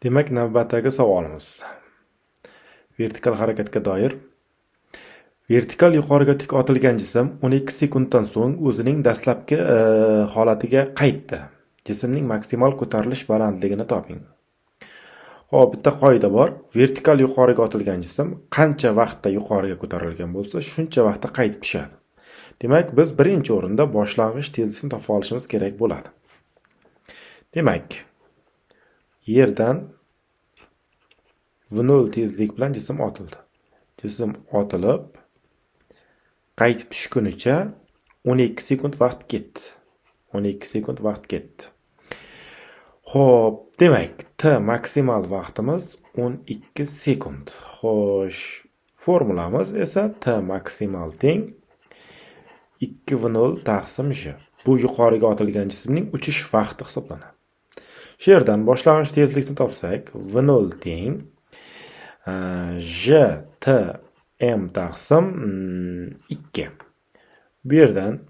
Demak, navbatdagi savolimiz. Vertikal harakatga doir. Vertikal yuqoriga tik otilgan jism 12 sekunddan so'ng o'zining dastlabki holatiga qaytdi. Jismning maksimal ko'tarilish balandligini toping. Hop, bitta qoida bor. Vertikal yuqoriga otilgan jism qancha vaqtda yuqoriga ko'tarilgan bo'lsa, shuncha vaqtda qaytib tushadi. Demak, biz birinchi o'rinda boshlang'ich tezlikni topa olishimiz kerak bo'ladi. Demak, yerdan v0 tezlik bilan jism otildi. Jism otilib, qaytib tushgunicha 12 sekund vaqt ketdi. 12 sekund vaqt ketdi. Xo'p, demak, t maksimal vaqtimiz 12 sekund. Xo'sh, formulamiz esa t maksimal teng 2v0 taqsim j. Bu yuqoriga otilgan jismning uchish vaqti hisoblanadi. Shu yerdan boshlang'ich tezlikni topsak, v0 teng j t m taqsim 2. Bu yerdan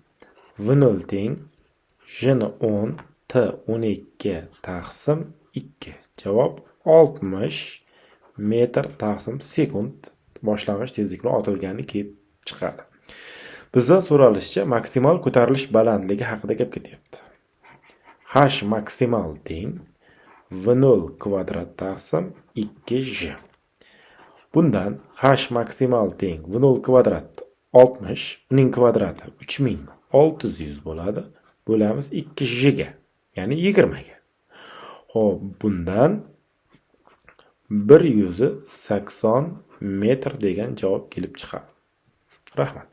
v0 teng j ni 10 t 12 taqsim 2. Javob 60 metr taqsim sekund boshlang'ich tezlik bilan otilgani kelib chiqadi. Bizdan so'ralishicha maksimal ko'tarilish balandligi haqida gap ketyapti. H maksimal teng v0 kvadrat taqsim 2j. Bundan h maksimal teng v0 kvadrat 60, uning kvadrati 3600 bo'ladi. Bo'lamiz 2j ga, ya'ni 20 ga. Xo'p, bundan 180 metr degan javob kelib chiqadi. Rahmat.